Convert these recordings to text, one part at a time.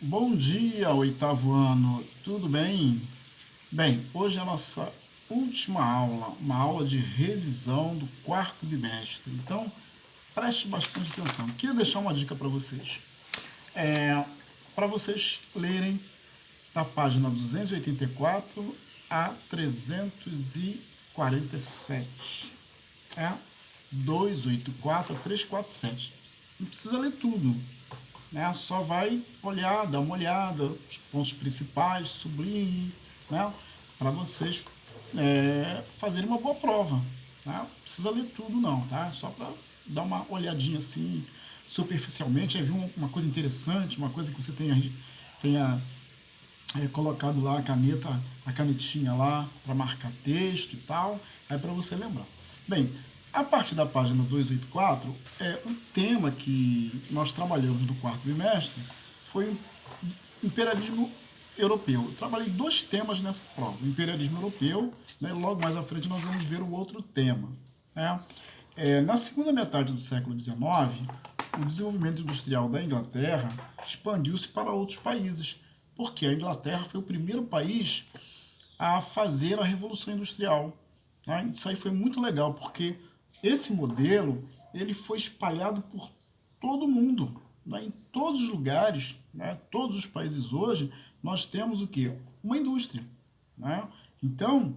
Bom dia, oitavo ano, tudo bem? Bem, hoje é a nossa última aula, uma aula de revisão do quarto bimestre. Então, preste bastante atenção. Queria deixar uma dica para vocês. Para vocês lerem da página 284 a 347. É 284 a 347. Não precisa ler tudo, né? Só vai olhar, dar uma olhada, os pontos principais, sublinhe, né? Para vocês fazerem uma boa prova, né? Não precisa ler tudo não, tá? Só para dar uma olhadinha assim, superficialmente, aí viu uma coisa interessante, uma coisa que você tenha colocado lá a canetinha lá para marcar texto e tal, aí para você lembrar. Bem, a partir da página 284, o tema que nós trabalhamos no quarto bimestre foi o imperialismo europeu. Eu trabalhei dois temas nessa prova, o imperialismo europeu, né, logo mais à frente nós vamos ver o outro tema. Né? Na segunda metade do século XIX, o desenvolvimento industrial da Inglaterra expandiu-se para outros países, porque a Inglaterra foi o primeiro país a fazer a Revolução Industrial. Tá? Isso aí foi muito legal, porque esse modelo ele foi espalhado por todo o mundo, né? Em todos os lugares, né? Todos os países hoje, nós temos o quê? Uma indústria. Né? Então,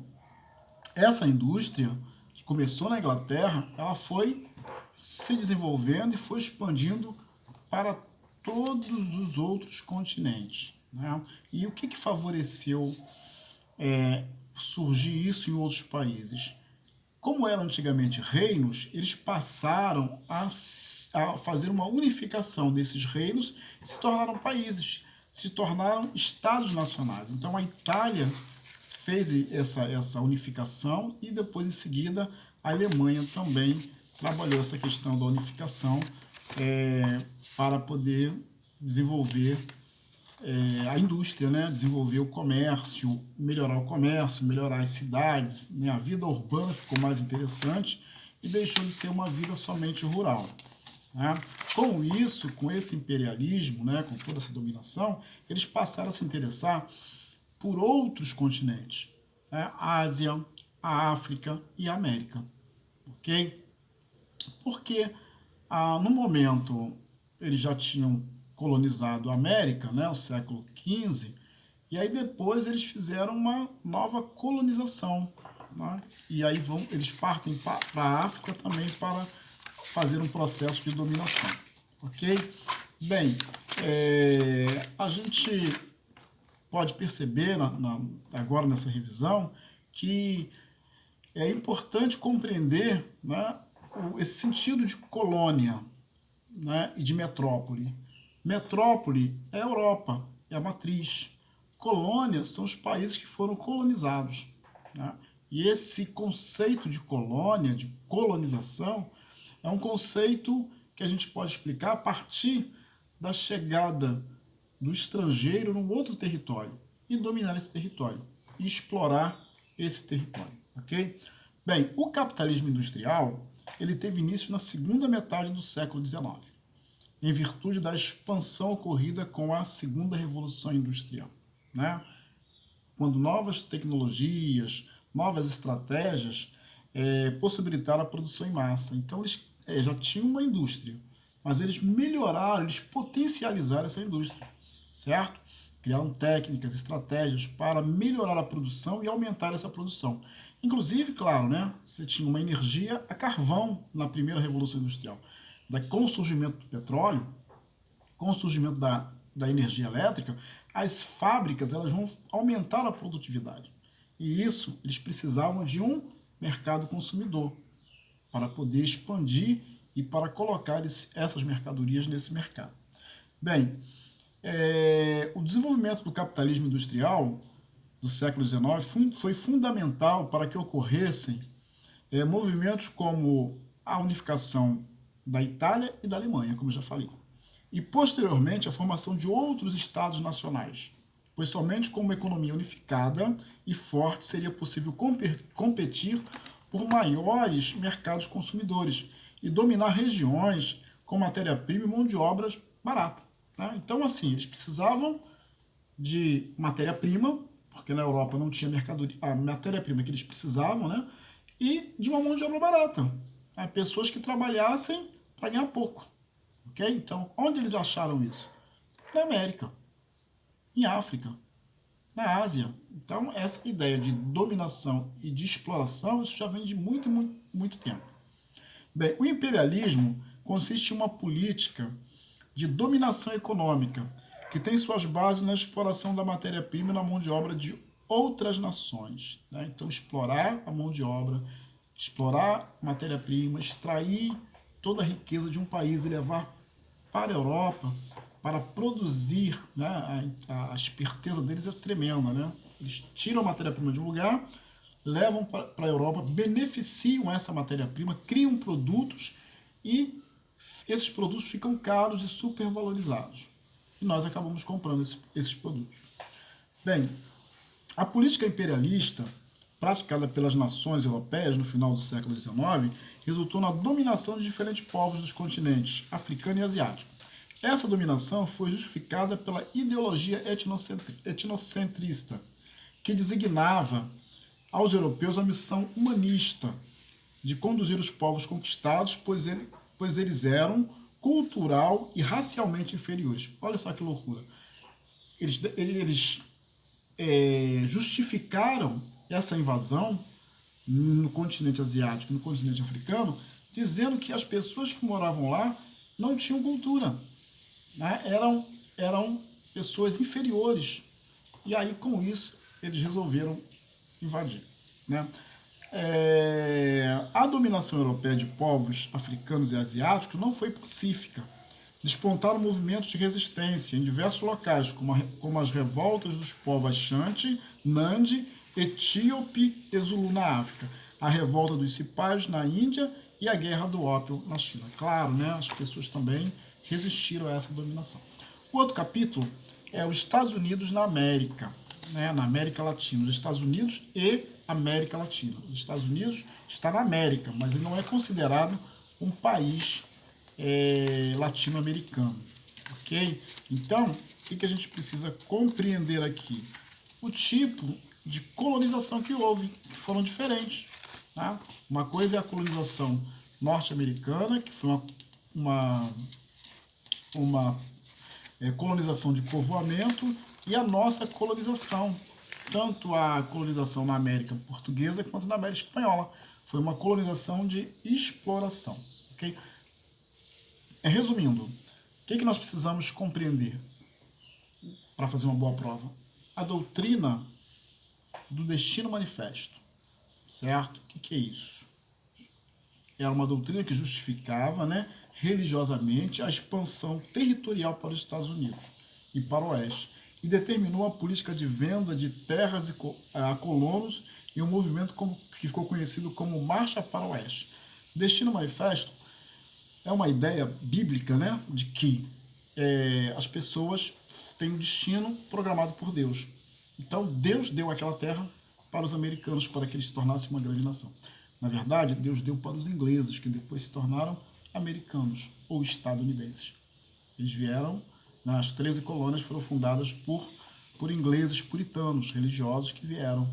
essa indústria, que começou na Inglaterra, ela foi se desenvolvendo e foi expandindo para todos os outros continentes. Né? E o que favoreceu surgir isso em outros países? Como eram antigamente reinos, eles passaram a fazer uma unificação desses reinos e se tornaram países, se tornaram estados nacionais. Então a Itália fez essa unificação e depois em seguida a Alemanha também trabalhou essa questão da unificação para poder desenvolver a indústria, né? Desenvolver o comércio, melhorar as cidades, né? A vida urbana ficou mais interessante e deixou de ser uma vida somente rural. Né? Com isso, com esse imperialismo, né? Com toda essa dominação, eles passaram a se interessar por outros continentes, né? A Ásia, a África e a América. Ok? Porque no momento eles já tinham colonizado a América, né, o século XV, e aí depois eles fizeram uma nova colonização. Né, e aí eles partem para a África também para fazer um processo de dominação. Ok? Bem, a gente pode perceber agora nessa revisão que é importante compreender, né, esse sentido de colônia, né, e de metrópole. Metrópole é a Europa, é a matriz. Colônias são os países que foram colonizados. Né? E esse conceito de colônia, de colonização, é um conceito que a gente pode explicar a partir da chegada do estrangeiro num outro território e dominar esse território e explorar esse território. Ok? Bem, o capitalismo industrial ele teve início na segunda metade do século XIX, em virtude da expansão ocorrida com a segunda revolução industrial, né? Quando novas tecnologias, novas estratégias possibilitaram a produção em massa. Então eles já tinham uma indústria, mas eles melhoraram, eles potencializaram essa indústria, certo? Criaram técnicas, estratégias para melhorar a produção e aumentar essa produção. Inclusive, claro, né, você tinha uma energia a carvão na primeira revolução industrial. Com o surgimento do petróleo, com o surgimento da energia elétrica, as fábricas elas vão aumentar a produtividade. E isso, eles precisavam de um mercado consumidor para poder expandir e para colocar essas mercadorias nesse mercado. Bem, o desenvolvimento do capitalismo industrial do século XIX foi fundamental para que ocorressem movimentos como a unificação da Itália e da Alemanha, como eu já falei. E, posteriormente, a formação de outros estados nacionais, pois somente com uma economia unificada e forte seria possível competir por maiores mercados consumidores e dominar regiões com matéria-prima e mão de obra barata. Tá? Então, assim, eles precisavam de matéria-prima, porque na Europa não tinha mercadoria, a matéria-prima que eles precisavam, né? E de uma mão de obra barata. Tá? Pessoas que trabalhassem para ganhar pouco. Ok? Então, onde eles acharam isso? Na América, em África, na Ásia. Então, essa ideia de dominação e de exploração, isso já vem de muito, muito, muito tempo. Bem, o imperialismo consiste em uma política de dominação econômica que tem suas bases na exploração da matéria-prima e na mão de obra de outras nações. Né? Então, explorar a mão de obra, explorar matéria-prima, extrair toda a riqueza de um país e levar para a Europa para produzir, né? A esperteza deles é tremenda, né? Eles tiram a matéria-prima de um lugar, levam para a Europa, beneficiam essa matéria-prima, criam produtos e esses produtos ficam caros e supervalorizados. E nós acabamos comprando esses produtos. Bem, a política imperialista praticada pelas nações europeias no final do século XIX resultou na dominação de diferentes povos dos continentes africano e asiático. Essa dominação foi justificada pela ideologia etnocentrista, que designava aos europeus a missão humanista de conduzir os povos conquistados, pois eles eram cultural e racialmente inferiores. Olha só que loucura. Eles justificaram essa invasão no continente asiático, no continente africano, dizendo que as pessoas que moravam lá não tinham cultura, né? Eram pessoas inferiores. E aí, com isso, eles resolveram invadir, né? A dominação europeia de povos africanos e asiáticos não foi pacífica. Despontaram movimentos de resistência em diversos locais, como as revoltas dos povos Ashanti, Nandi, Etíope e Zulu na África, a revolta dos Cipais na Índia e a guerra do ópio na China. Claro, né, as pessoas também resistiram a essa dominação. O outro capítulo é os Estados Unidos na América, né, na América Latina. Os Estados Unidos e América Latina. Os Estados Unidos está na América, mas ele não é considerado um país latino-americano. Ok? Então, o que a gente precisa compreender aqui? O tipo de colonização que houve, que foram diferentes. Tá? Uma coisa é a colonização norte-americana, que foi uma colonização de povoamento, e a nossa colonização, tanto a colonização na América Portuguesa quanto na América Espanhola. Foi uma colonização de exploração. Okay? Resumindo, o que nós precisamos compreender para fazer uma boa prova? A doutrina do destino manifesto. Certo? O que é isso? Era uma doutrina que justificava, né, religiosamente a expansão territorial para os Estados Unidos e para o Oeste, e determinou a política de venda de terras a colonos e um movimento que ficou conhecido como Marcha para o Oeste. Destino manifesto é uma ideia bíblica, né, de que as pessoas têm um destino programado por Deus. Então, Deus deu aquela terra para os americanos para que eles se tornassem uma grande nação. Na verdade, Deus deu para os ingleses, que depois se tornaram americanos ou estadunidenses. Eles vieram, as 13 colônias foram fundadas por ingleses puritanos, religiosos, que vieram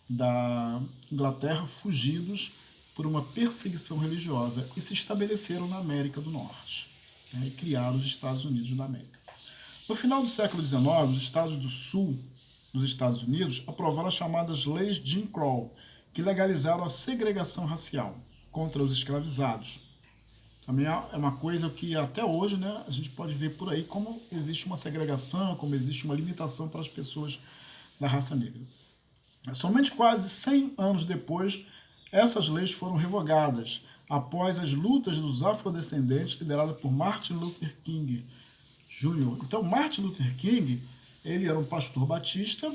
da Inglaterra fugidos por uma perseguição religiosa e se estabeleceram na América do Norte, né, e criaram os Estados Unidos da América. No final do século XIX, os estados do sul dos Estados Unidos aprovaram as chamadas leis Jim Crow, que legalizaram a segregação racial contra os escravizados. Também é uma coisa que até hoje, né, a gente pode ver por aí como existe uma segregação, como existe uma limitação para as pessoas da raça negra. Somente quase 100 anos depois, essas leis foram revogadas, após as lutas dos afrodescendentes lideradas por Martin Luther King Jr. Então, Martin Luther King, ele era um pastor batista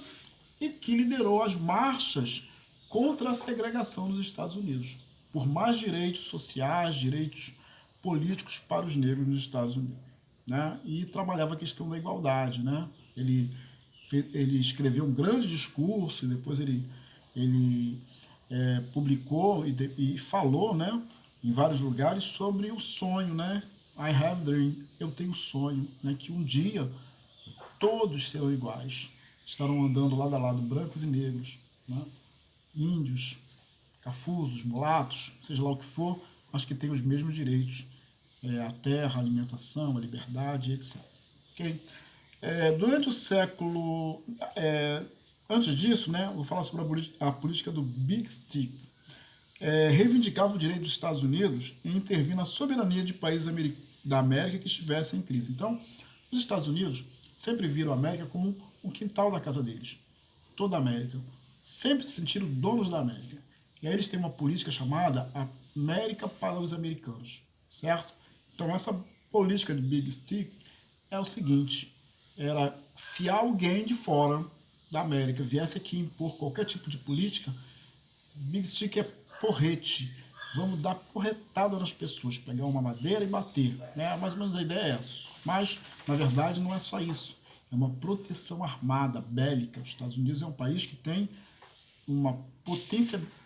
e que liderou as marchas contra a segregação nos Estados Unidos, por mais direitos sociais, direitos políticos para os negros nos Estados Unidos, né? E trabalhava a questão da igualdade, né? Ele escreveu um grande discurso e depois ele publicou e falou, né, em vários lugares sobre o sonho, né, I have dream, eu tenho sonho, né, que um dia todos serão iguais, estarão andando lado a lado, brancos e negros, né, índios, cafusos, mulatos, seja lá o que for, mas que têm os mesmos direitos, a terra, a alimentação, a liberdade, etc. Okay? Durante o século, antes disso, né, vou falar sobre a política do Big Stick. Reivindicava o direito dos Estados Unidos em intervir na soberania de países da América que estivessem em crise. Então, os Estados Unidos sempre viram a América como um quintal da casa deles. Toda a América. Sempre se sentiram donos da América. E aí eles têm uma política chamada América para os Americanos. Certo? Então, essa política de Big Stick é o seguinte: era se alguém de fora da América viesse aqui impor qualquer tipo de política, Big Stick é porrete. Vamos dar porretada nas pessoas, pegar uma madeira e bater. Né? Mais ou menos a ideia é essa. Mas, na verdade, não é só isso. É uma proteção armada, bélica. Os Estados Unidos é um país que tem uma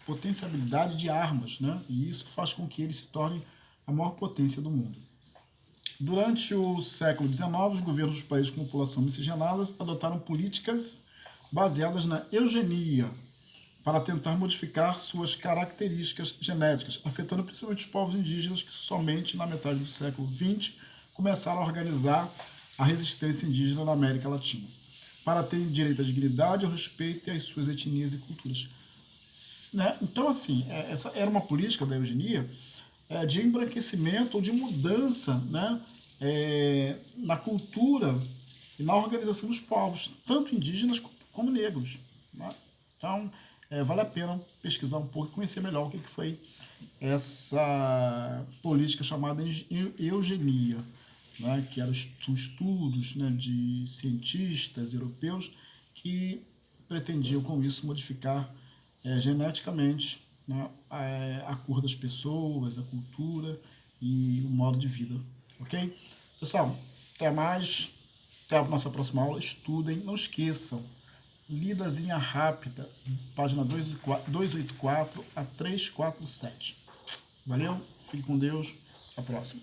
potencialidade de armas, né? E isso faz com que ele se torne a maior potência do mundo. Durante o século XIX, os governos dos países com população miscigenada adotaram políticas baseadas na eugenia para tentar modificar suas características genéticas, afetando principalmente os povos indígenas que somente na metade do século XX começaram a organizar a resistência indígena na América Latina, para terem direito à dignidade, ao respeito e às suas etnias e culturas. Né? Então, assim, essa era uma política da eugenia de embranquecimento ou de mudança, né, na cultura e na organização dos povos, tanto indígenas como negros. Né? Então, vale a pena pesquisar um pouco e conhecer melhor o que foi essa política chamada eugenia, né, que são estudos, né, de cientistas europeus que pretendiam com isso modificar geneticamente, né, a cor das pessoas, a cultura e o modo de vida. Ok? Pessoal, até mais. Até a nossa próxima aula. Estudem, não esqueçam. Lidazinha rápida, página 284 a 347. Valeu? Fique com Deus. Até a próxima.